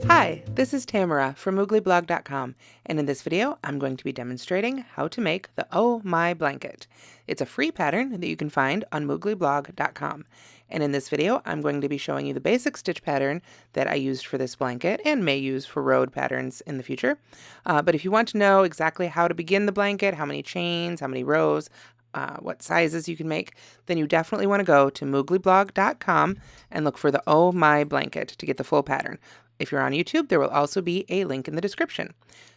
Hi, this is Tamara from mooglyblog.com, and in this video I'm going to be demonstrating how to make the Oh My blanket. It's a free pattern that you can find on mooglyblog.com, and in this video I'm going to be showing you the basic stitch pattern that I used for this blanket and may use for rowed patterns in the future. But if you want to know exactly how to begin the blanket, how many chains, how many rows, what sizes you can make, then you definitely want to go to mooglyblog.com and look for the Oh My blanket to get the full pattern. If you're on YouTube, there will also be a link in the description.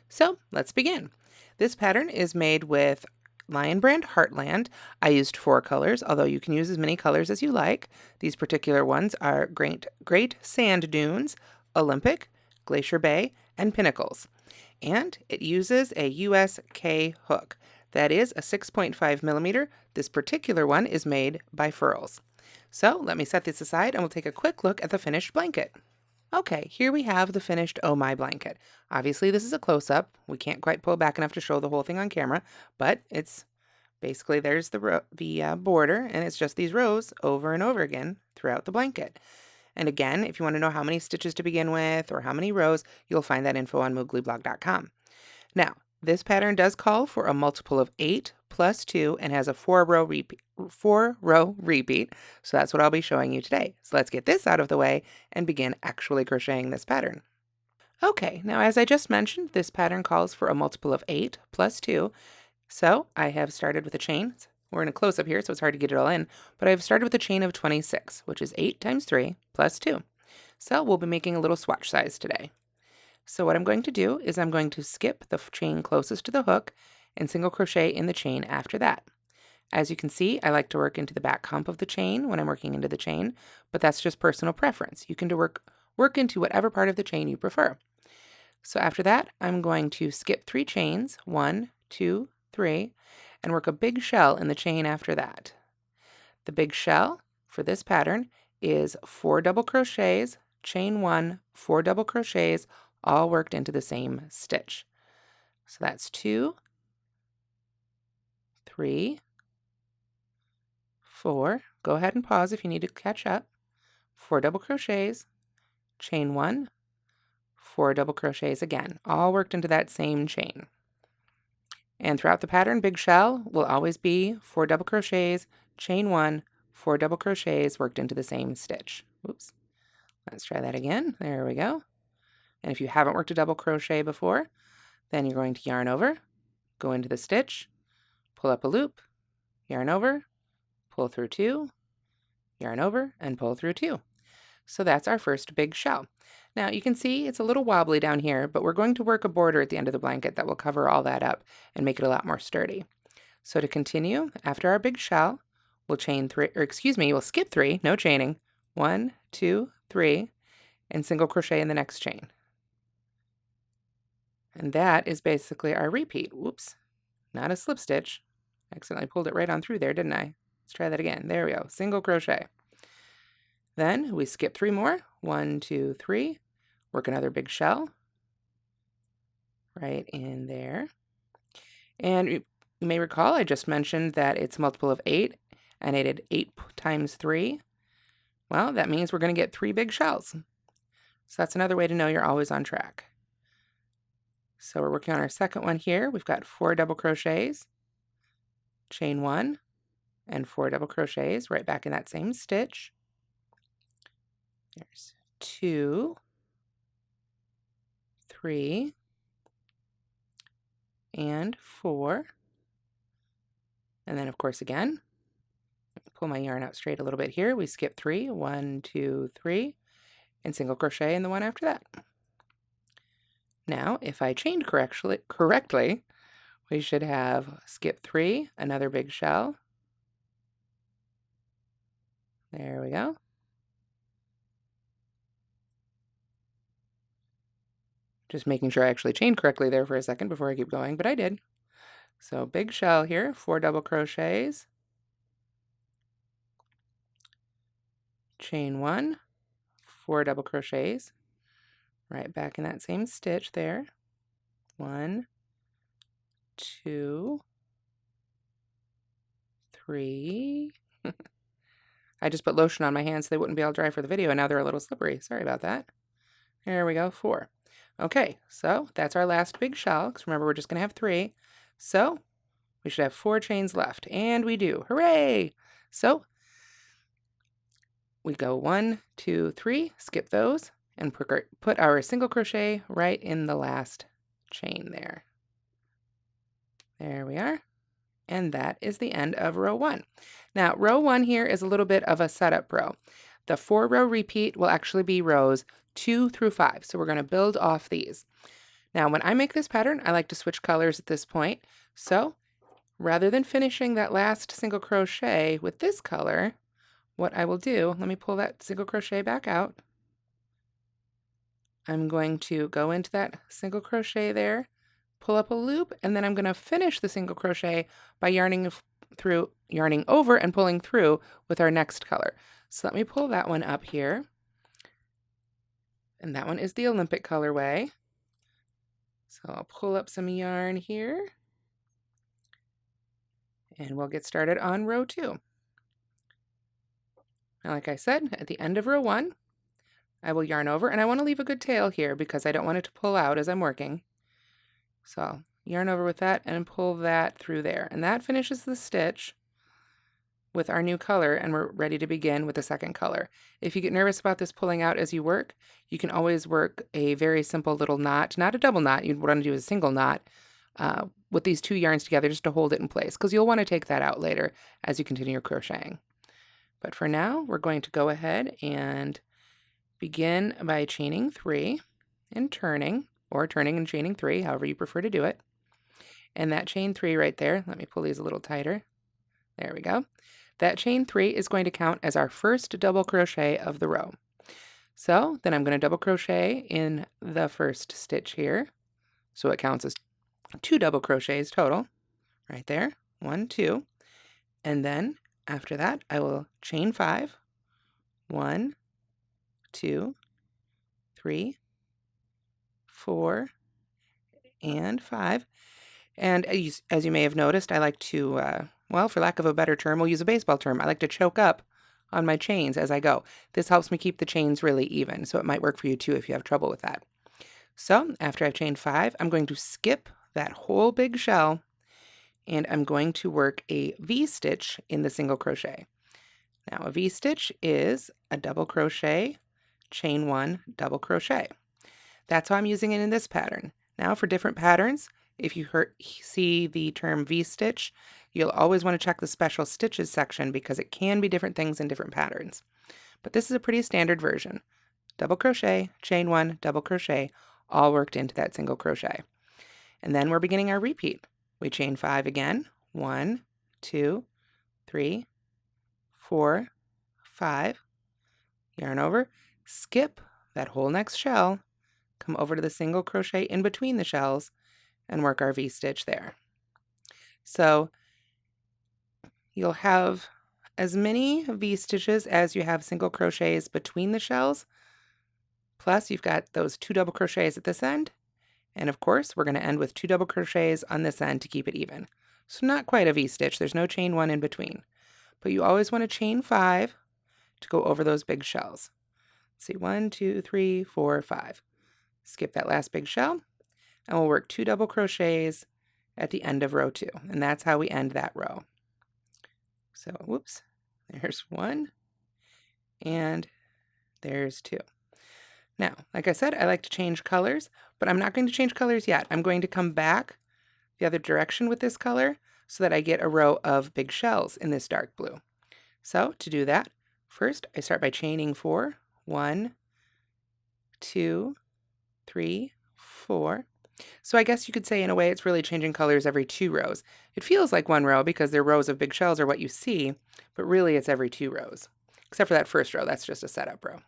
So let's begin. This pattern is made with Lion Brand Heartland. I used 4 colors, although you can use as many colors as you like. These particular ones are Great Sand Dunes, Olympic, Glacier Bay, and Pinnacles. And it uses a USK hook. That is a 6.5 millimeter. This particular one is made by Furls. So let me set this aside and we'll take a quick look at the finished blanket. Okay, here we have the finished Oh My blanket. Obviously, this is a close-up. We can't quite pull back enough to show the whole thing on camera, but it's basically there's the border, and it's just these rows over and over again throughout the blanket. And again, if you want to know how many stitches to begin with or how many rows, you'll find that info on mooglyblog.com. Now, this pattern does call for a multiple of 8 plus 2 and has a 4-row repeat. So that's what I'll be showing you today. So let's get this out of the way and begin actually crocheting this pattern. Okay, now as I just mentioned, this pattern calls for a multiple of 8 plus 2. So I have started with a chain. We're in a close-up here, so it's hard to get it all in, but I've started with a chain of 26, which is 8 times 3 plus 2. So we'll be making a little swatch size today. So what I'm going to do is I'm going to skip the chain closest to the hook and single crochet in the chain after that. As you can see, I like to work into the back hump of the chain when I'm working into the chain, but that's just personal preference. You can work into whatever part of the chain you prefer. So after that, I'm going to skip 3 chains, 1, 2, 3, and work a big shell in the chain after that. The big shell for this pattern is 4 double crochets, chain 1, 4 double crochets, all worked into the same stitch. So that's 2, 3, 4. Go ahead and pause if you need to catch up. 4 double crochets, chain 1, 4 double crochets again, all worked into that same chain. And throughout the pattern, big shell will always be 4 double crochets, chain 1, 4 double crochets worked into the same stitch. Oops. Let's try that again. There we go. And if you haven't worked a double crochet before, then you're going to yarn over, go into the stitch, pull up a loop, yarn over, pull through 2, yarn over, and pull through 2. So that's our first big shell. Now you can see it's a little wobbly down here, but we're going to work a border at the end of the blanket that will cover all that up and make it a lot more sturdy. So to continue, after our big shell, we'll we'll skip 3, no chaining, 1, 2, 3, and single crochet in the next chain. And that is basically our repeat. Whoops, not a slip stitch. Accidentally pulled it right on through there, didn't I? Let's try that again. There we go, single crochet. Then we skip 3 more, 1, 2, 3, work another big shell right in there. And you may recall I just mentioned that it's a multiple of 8, and I did 8 times 3. Well, that means we're going to get 3 big shells. So that's another way to know you're always on track. So we're working on our second one here. We've got 4 double crochets, chain 1, and 4 double crochets right back in that same stitch. There's 2, 3, and 4. And then of course again, pull my yarn out straight a little bit here. We skip 3, 1, 2, 3, and single crochet in the one after that. Now, if I chained correctly, we should have skip 3, another big shell. There we go. Just making sure I actually chained correctly there for a second before I keep going, but I did. So big shell here, 4 double crochets, chain 1, 4 double crochets, right back in that same stitch there. 1, 2, 3, I just put lotion on my hands so they wouldn't be all dry for the video, and now they're a little slippery. Sorry about that. There we go, 4. Okay, so that's our last big shawl, because remember, we're just going to have 3. So we should have 4 chains left, and we do. Hooray! So we go 1, 2, 3, skip those, and put our single crochet right in the last chain there. There we are. And that is the end of row 1. Now, row 1 here is a little bit of a setup row. The 4-row repeat will actually be rows 2 through 5. So we're going to build off these. Now, when I make this pattern, I like to switch colors at this point. So rather than finishing that last single crochet with this color, what I will do, let me pull that single crochet back out. I'm going to go into that single crochet there, pull up a loop, and then I'm going to finish the single crochet by yarning over and pulling through with our next color. So let me pull that one up here. And that one is the Olympic colorway. So I'll pull up some yarn here. And we'll get started on row 2. Now, like I said, at the end of row 1, I will yarn over, and I want to leave a good tail here because I don't want it to pull out as I'm working. So I'll yarn over with that and pull that through there. And that finishes the stitch with our new color, and we're ready to begin with the second color. If you get nervous about this pulling out as you work, you can always work a very simple little knot, not a double knot. You'd want to do a single knot with these 2 yarns together just to hold it in place, because you'll want to take that out later as you continue your crocheting. But for now, we're going to go ahead and begin by chaining 3 and turning, or turning and chaining 3, however you prefer to do it. And that chain 3 right there, let me pull these a little tighter. There we go. That chain 3 is going to count as our first double crochet of the row. So then I'm going to double crochet in the first stitch here. So it counts as 2 double crochets total, right there, 1, 2. And then after that, I will chain 5, 1, 2, 3, 4, and 5. And as you may have noticed, I like to, well, for lack of a better term, we'll use a baseball term. I like to choke up on my chains as I go. This helps me keep the chains really even, so it might work for you too if you have trouble with that. So after I've chained 5, I'm going to skip that whole big shell, and I'm going to work a V-stitch in the single crochet. Now, a V-stitch is a double crochet, chain 1, double crochet. That's how I'm using it in this pattern. Now, for different patterns, if you see the term V-stitch, you'll always want to check the special stitches section because it can be different things in different patterns. But this is a pretty standard version. Double crochet, chain 1, double crochet, all worked into that single crochet. And then we're beginning our repeat. We chain 5 again. 1, 2, 3, 4, 5. Yarn over, skip that whole next shell, come over to the single crochet in between the shells, and work our V-stitch there. So you'll have as many V-stitches as you have single crochets between the shells, plus you've got those 2 double crochets at this end, and of course we're going to end with 2 double crochets on this end to keep it even. So not quite a V-stitch, there's no chain 1 in between, but you always want to chain 5 to go over those big shells. Let's see, 1, 2, 3, 4, 5. Skip that last big shell, and we'll work 2 double crochets at the end of row 2, and that's how we end that row. So, whoops, there's 1, and there's 2. Now, like I said, I like to change colors, but I'm not going to change colors yet. I'm going to come back the other direction with this color so that I get a row of big shells in this dark blue. So, to do that, first I start by chaining 4, 1, 2, 3, 4. So I guess you could say in a way it's really changing colors every 2 rows. It feels like 1 row because their rows of big shells are what you see, but really it's every 2 rows. Except for that first row, that's just a setup row.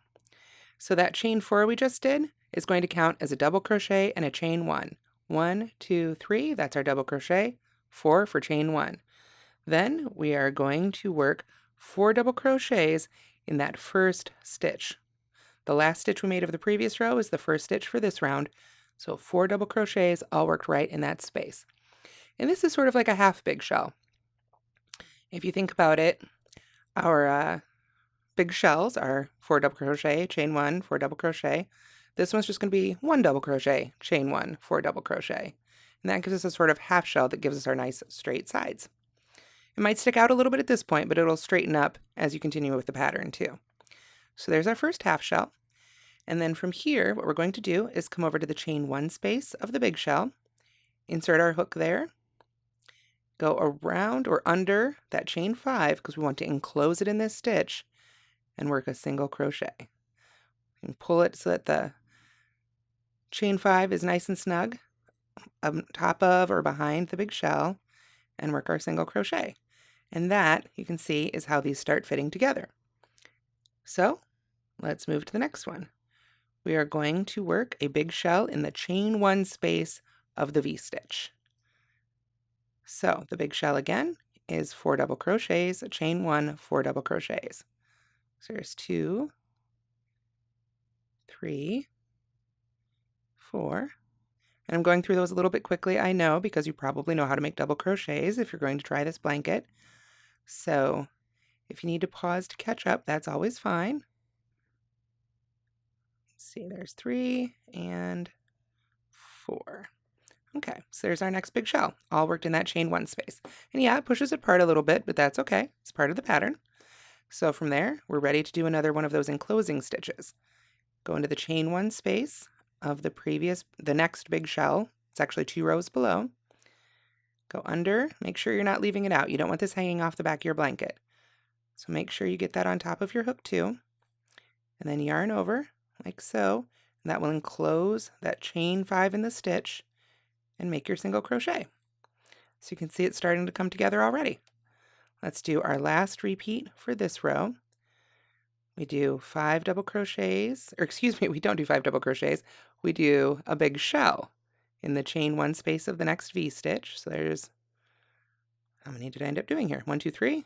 So that chain 4 we just did is going to count as a double crochet and a chain 1. 1, 2, 3, that's our double crochet, 4 for chain 1. Then we are going to work 4 double crochets in that first stitch. The last stitch we made of the previous row is the first stitch for this round, so 4 double crochets all worked right in that space. And this is sort of like a half big shell. If you think about it, our big shells are 4 double crochet, chain 1, 4 double crochet. This one's just going to be 1 double crochet, chain 1, 4 double crochet. And that gives us a sort of half shell that gives us our nice straight sides. It might stick out a little bit at this point, but it'll straighten up as you continue with the pattern too. So there's our first half shell. And then from here, what we're going to do is come over to the chain 1 space of the big shell, insert our hook there, go around or under that chain 5 because we want to enclose it in this stitch, and work a single crochet. And pull it so that the chain 5 is nice and snug on top of or behind the big shell, and work our single crochet. And that, you can see, is how these start fitting together. So let's move to the next one. We are going to work a big shell in the chain 1 space of the V-stitch. So the big shell again is 4 double crochets, chain 1, 4 double crochets. So there's 2, 3, 4. And I'm going through those a little bit quickly, I know, because you probably know how to make double crochets if you're going to try this blanket. So if you need to pause to catch up, that's always fine. Let's see, there's 3 and 4. Okay, so there's our next big shell, all worked in that chain 1 space. And yeah, it pushes it apart a little bit, but that's okay. It's part of the pattern. So from there, we're ready to do another one of those enclosing stitches. Go into the chain 1 space of the next big shell. It's actually 2 rows below. Go under, make sure you're not leaving it out. You don't want this hanging off the back of your blanket. So make sure you get that on top of your hook too. And then yarn over, like so. And that will enclose that chain 5 in the stitch and make your single crochet. So you can see it's starting to come together already. Let's do our last repeat for this row. We do 5 double crochets, or excuse me, we don't do 5 double crochets. We do a big shell in the chain 1 space of the next V-stitch. So there's, how many did I end up doing here? 1, 2, 3,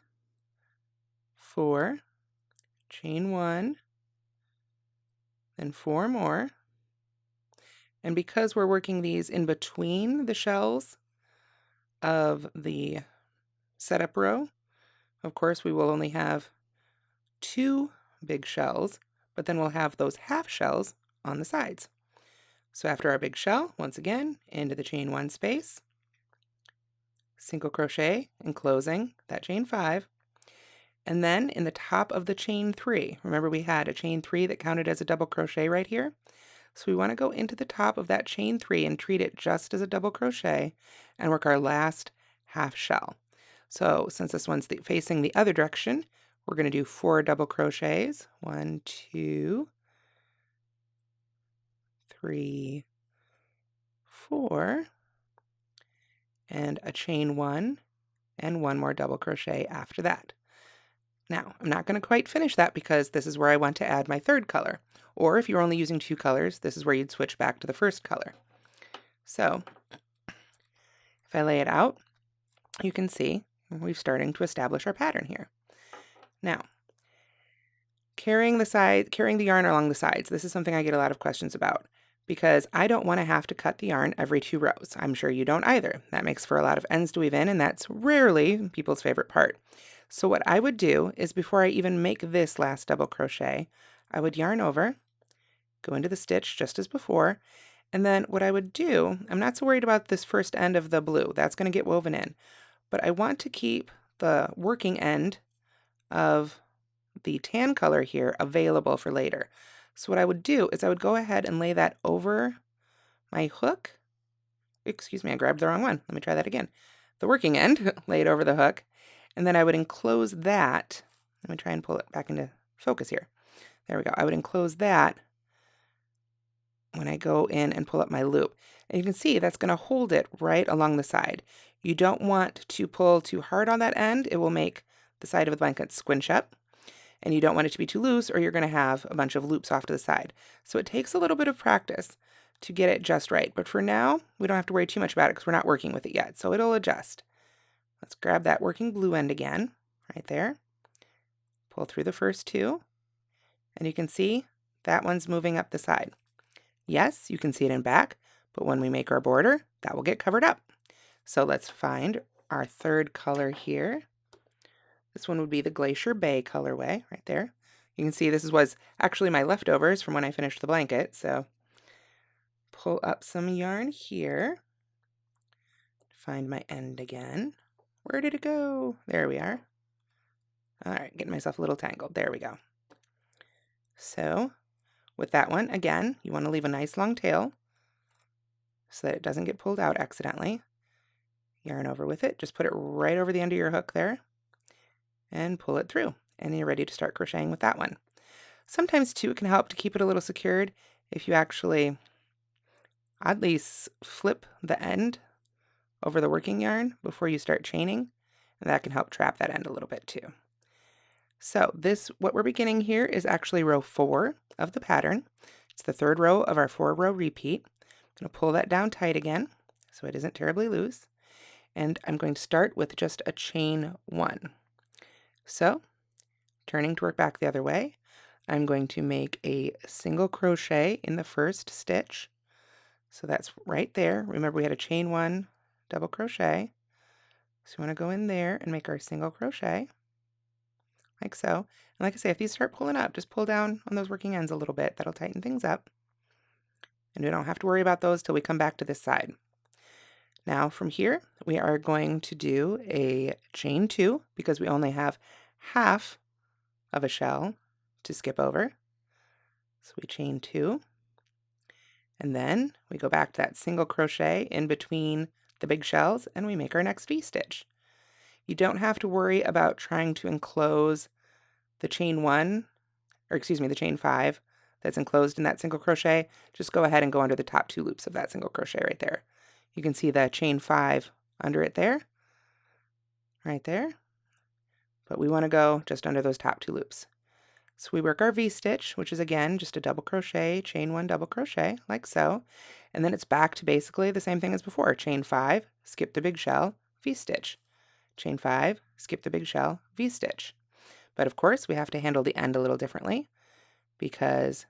4, chain 1, then 4 more. And because we're working these in between the shells of the setup row, of course, we will only have 2 big shells, but then we'll have those half shells on the sides. So after our big shell, once again, into the chain 1 space, single crochet, enclosing that chain 5, and then in the top of the chain 3, remember we had a chain 3 that counted as a double crochet right here? So we want to go into the top of that chain 3 and treat it just as a double crochet and work our last half shell. So since this one's facing the other direction, we're going to do 4 double crochets. 1, 2, 3, 4, and a chain 1 and 1 more double crochet after that. Now, I'm not going to quite finish that because this is where I want to add my third color. Or if you're only using 2 colors, this is where you'd switch back to the first color. So if I lay it out, you can see we're starting to establish our pattern here. Now, carrying the yarn along the sides, this is something I get a lot of questions about because I don't want to have to cut the yarn every 2 rows. I'm sure you don't either. That makes for a lot of ends to weave in, and that's rarely people's favorite part. So what I would do is before I even make this last double crochet, I would yarn over, go into the stitch just as before, and then what I would do, I'm not so worried about this first end of the blue, that's going to get woven in, but I want to keep the working end of the tan color here available for later. So what I would do is I would go ahead and lay that over my hook. Excuse me, I grabbed the wrong one. Let me try that again. The working end, lay it over the hook, and then I would enclose that. Let me try and pull it back into focus here. There we go. I would enclose that when I go in and pull up my loop. And you can see that's going to hold it right along the side. You don't want to pull too hard on that end. It will make the side of the blanket squinch up. And you don't want it to be too loose or you're going to have a bunch of loops off to the side. So it takes a little bit of practice to get it just right. But for now, we don't have to worry too much about it because we're not working with it yet. So it'll adjust. Let's grab that working blue end again, right there. Pull through the first 2. And you can see that one's moving up the side. Yes, you can see it in back, but when we make our border, that will get covered up. So let's find our third color here. This one would be the Glacier Bay colorway right there. You can see this was actually my leftovers from when I finished the blanket. So pull up some yarn here, find my end again. Where did it go? There we are. All right, getting myself a little tangled. There we go. So with that one, again, you want to leave a nice long tail so that it doesn't get pulled out accidentally. Yarn over with it, just put it right over the end of your hook there and pull it through, and you're ready to start crocheting with that one. Sometimes too it can help to keep it a little secured if you actually oddly flip the end over the working yarn before you start chaining, and that can help trap that end a little bit too. So what we're beginning here is actually row 4 of the pattern. It's the third row of our 4-row repeat. I'm going to pull that down tight again so it isn't terribly loose, and I'm going to start with just a chain 1. So turning to work back the other way, I'm going to make a single crochet in the first stitch. So that's right there. Remember, we had a chain 1, double crochet. So we want to go in there and make our single crochet, like so. And like I say, if these start pulling up, just pull down on those working ends a little bit. That'll tighten things up. And we don't have to worry about those till we come back to this side. Now from here, we are going to do a chain 2 because we only have half of a shell to skip over. So we chain 2, and then we go back to that single crochet in between the big shells and we make our next V-stitch. You don't have to worry about trying to enclose the chain 1, or excuse me, the chain 5 that's enclosed in that single crochet. Just go ahead and go under the top 2 loops of that single crochet right there. You can see the chain 5 under it there, right there, but we want to go just under those top 2 loops. So we work our V-stitch, which is again just a double crochet, chain 1, double crochet, like so, and then it's back to basically the same thing as before. Chain 5, skip the big shell, V-stitch. Chain 5, skip the big shell, V-stitch. But of course we have to handle the end a little differently because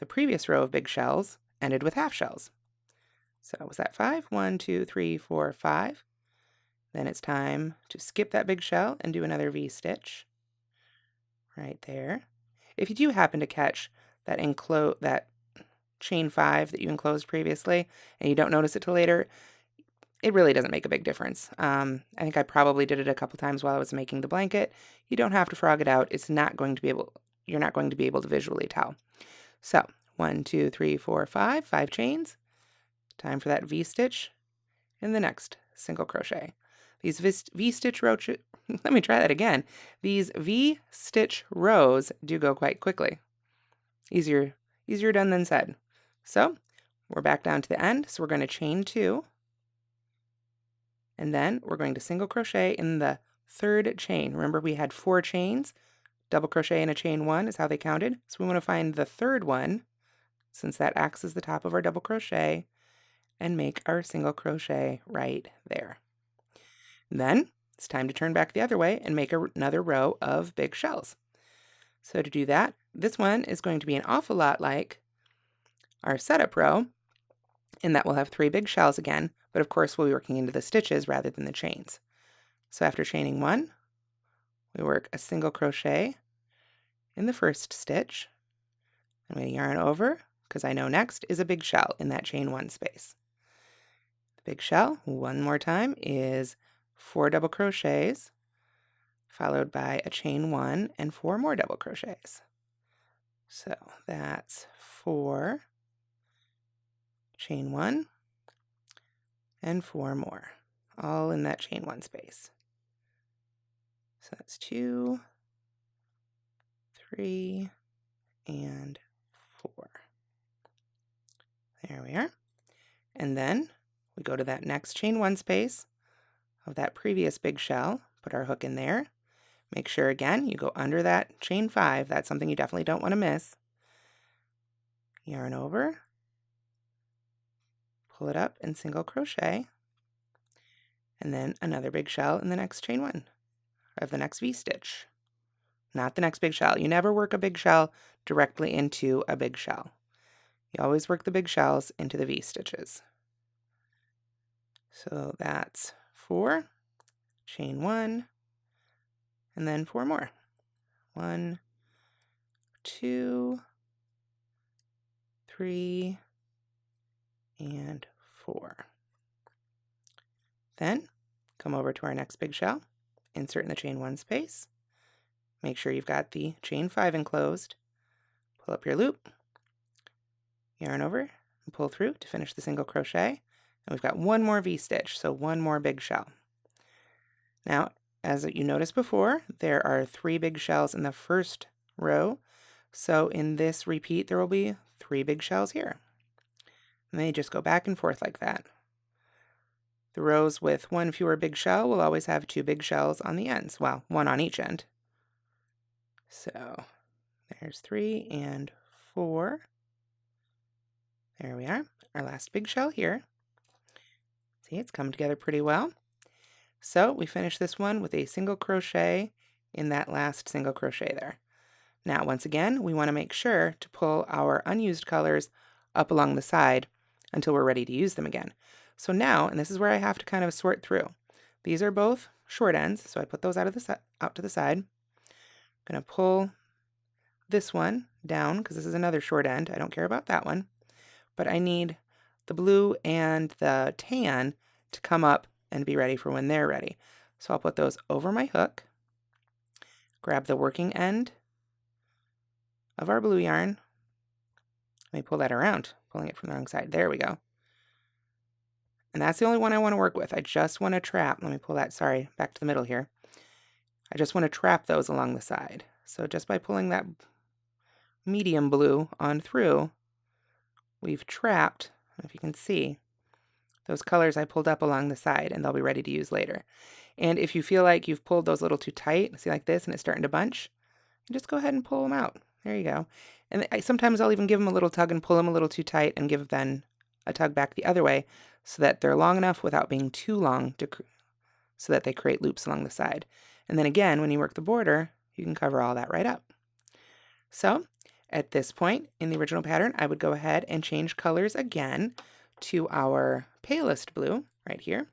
the previous row of big shells ended with half shells. So was that 5? 1, 2, 3, 4, 5. Then it's time to skip that big shell and do another V-stitch right there. If you do happen to catch that chain 5 that you enclosed previously and you don't notice it till later, it really doesn't make a big difference. I think I probably did it a couple times while I was making the blanket. You don't have to frog it out. You're not going to be able to visually tell. So 1, 2, 3, 4, 5 chains. Time for that V-stitch in the next single crochet. These V-stitch rows, let me try that again. These V-stitch rows do go quite quickly. Easier done than said. So we're back down to the end. So we're going to chain 2. And then we're going to single crochet in the third chain. Remember, we had 4 chains. Double crochet in a chain 1 is how they counted. So we want to find the third one, since that acts as the top of our double crochet, and make our single crochet right there. And then it's time to turn back the other way and make another row of big shells. So to do that, this one is going to be an awful lot like our setup row, in that we'll have 3 big shells again, but of course we'll be working into the stitches rather than the chains. So after chaining 1, we work a single crochet in the first stitch. I'm going to yarn over because I know next is a big shell in that chain 1 space. The big shell, one more time, is 4 double crochets followed by a chain 1 and 4 more double crochets. So that's 4, chain 1, and 4 more, all in that chain 1 space. So that's 2, 3, and 4. There we are. And then we go to that next chain 1 space of that previous big shell, put our hook in there. Make sure again you go under that chain 5. That's something you definitely don't want to miss. Yarn over, pull it up and single crochet, and then another big shell in the next chain 1 of the next V-stitch. Not the next big shell. You never work a big shell directly into a big shell. You always work the big shells into the V-stitches. So that's 4, chain 1, and then 4 more. 1, 2, 3, and 4. Then come over to our next big shell, insert in the chain 1 space, make sure you've got the chain 5 enclosed, pull up your loop, yarn over, and pull through to finish the single crochet, and we've got one more V-stitch, so one more big shell. Now, as you noticed before, there are 3 big shells in the first row, so in this repeat there will be 3 big shells here. And they just go back and forth like that. The rows with 1 fewer big shell will always have 2 big shells on the ends. Well, 1 on each end. So there's 3 and 4. There we are, our last big shell here. See, it's come together pretty well. So we finish this one with a single crochet in that last single crochet there. Now, once again, we want to make sure to pull our unused colors up along the side until we're ready to use them again. So now, and this is where I have to kind of sort through. These are both short ends, so I put those out to the side. I'm going to pull this one down because this is another short end. I don't care about that one. But I need the blue and the tan to come up and be ready for when they're ready. So I'll put those over my hook, grab the working end of our blue yarn. Let me pull that around, pulling it from the wrong side. There we go. And that's the only one I want to work with. I just want to trap. Let me pull that, sorry, back to the middle here. I just want to trap those along the side. So just by pulling that medium blue on through, we've trapped, if you can see, those colors I pulled up along the side, and they'll be ready to use later. And if you feel like you've pulled those a little too tight, see like this, and it's starting to bunch, just go ahead and pull them out. There you go. And sometimes I'll even give them a little tug and pull them a little too tight and give then a tug back the other way so that they're long enough without being too long so that they create loops along the side. And then again, when you work the border, you can cover all that right up. So at this point in the original pattern, I would go ahead and change colors again to our palest blue right here.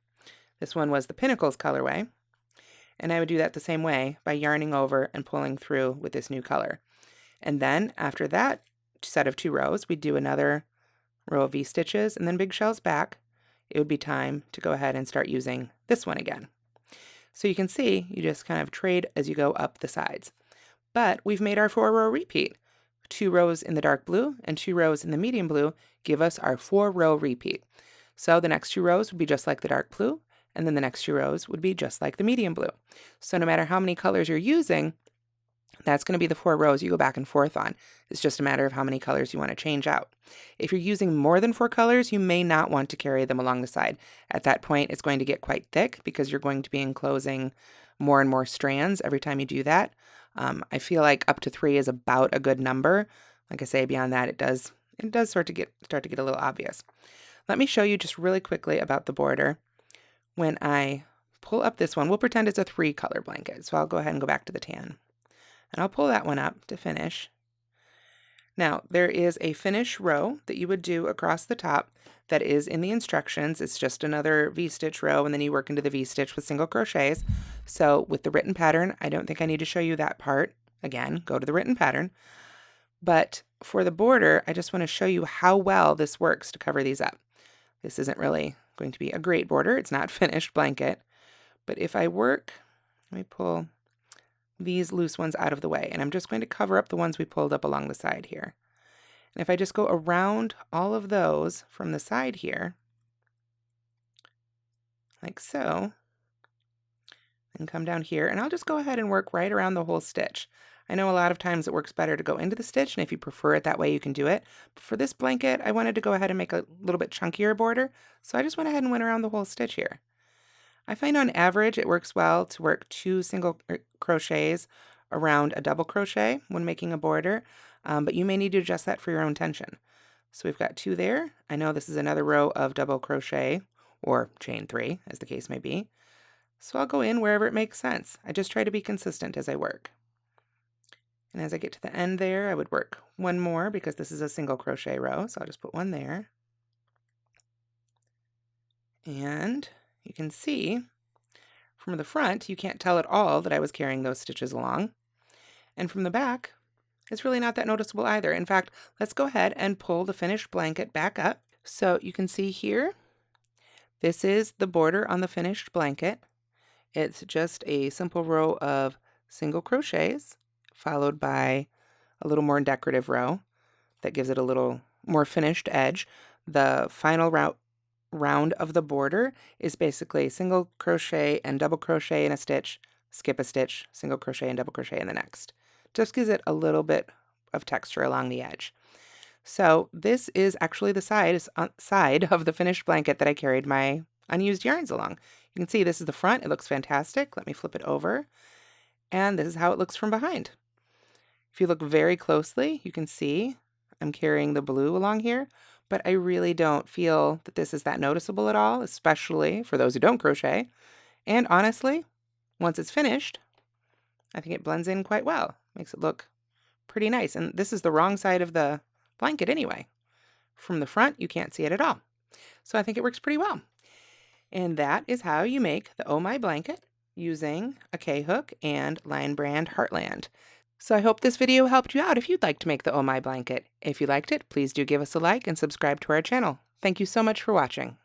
This one was the Pinnacles colorway. And I would do that the same way by yarning over and pulling through with this new color. And then after that set of 2 rows, we'd do another row of V-stitches and then big shells back. It would be time to go ahead and start using this one again. So you can see, you just kind of trade as you go up the sides. But we've made our 4-row repeat. 2 rows in the dark blue and 2 rows in the medium blue give us our 4-row repeat. So the next 2 rows would be just like the dark blue, and then the next 2 rows would be just like the medium blue. So no matter how many colors you're using, that's going to be the 4 rows you go back and forth on. It's just a matter of how many colors you want to change out. If you're using more than 4 colors, you may not want to carry them along the side. At that point, it's going to get quite thick because you're going to be enclosing more and more strands every time you do that. I feel like up to 3 is about a good number. Like I say, beyond that, it does start to get a little obvious. Let me show you just really quickly about the border. When I pull up this one, we'll pretend it's a 3-color blanket. So I'll go ahead and go back to the tan. And I'll pull that one up to finish. Now, there is a finish row that you would do across the top that is in the instructions. It's just another V-stitch row, and then you work into the V-stitch with single crochets. So with the written pattern, I don't think I need to show you that part. Again, go to the written pattern. But for the border, I just want to show you how well this works to cover these up. This isn't really going to be a great border. It's not finished blanket. But if I work, let me pull these loose ones out of the way, and I'm just going to cover up the ones we pulled up along the side here. And if I just go around all of those from the side here, like so, and come down here, and I'll just go ahead and work right around the whole stitch. I know a lot of times it works better to go into the stitch, and if you prefer it that way, you can do it. But for this blanket, I wanted to go ahead and make a little bit chunkier border, so I just went ahead and went around the whole stitch here. I find on average it works well to work 2 single crochets around a double crochet when making a border, but you may need to adjust that for your own tension. So we've got 2 there. I know this is another row of double crochet, or chain 3, as the case may be. So I'll go in wherever it makes sense. I just try to be consistent as I work. And as I get to the end there, I would work 1 more because this is a single crochet row, so I'll just put 1 there. And you can see from the front, you can't tell at all that I was carrying those stitches along. And from the back, it's really not that noticeable either. In fact, let's go ahead and pull the finished blanket back up. So you can see here, this is the border on the finished blanket. It's just a simple row of single crochets followed by a little more decorative row that gives it a little more finished edge. The final round of the border is basically single crochet and double crochet in a stitch, skip a stitch, single crochet and double crochet in the next. Just gives it a little bit of texture along the edge. So this is actually the side of the finished blanket that I carried my unused yarns along. You can see this is the front. It looks fantastic. Let me flip it over. And this is how it looks from behind. If you look very closely, you can see I'm carrying the blue along here, but I really don't feel that this is that noticeable at all, especially for those who don't crochet. And honestly, once it's finished, I think it blends in quite well. Makes it look pretty nice. And this is the wrong side of the blanket anyway. From the front, you can't see it at all. So I think it works pretty well. And that is how you make the Oh My blanket using a K-hook and Lion Brand Heartland. So I hope this video helped you out if you'd like to make the Oh My blanket. If you liked it, please do give us a like and subscribe to our channel. Thank you so much for watching.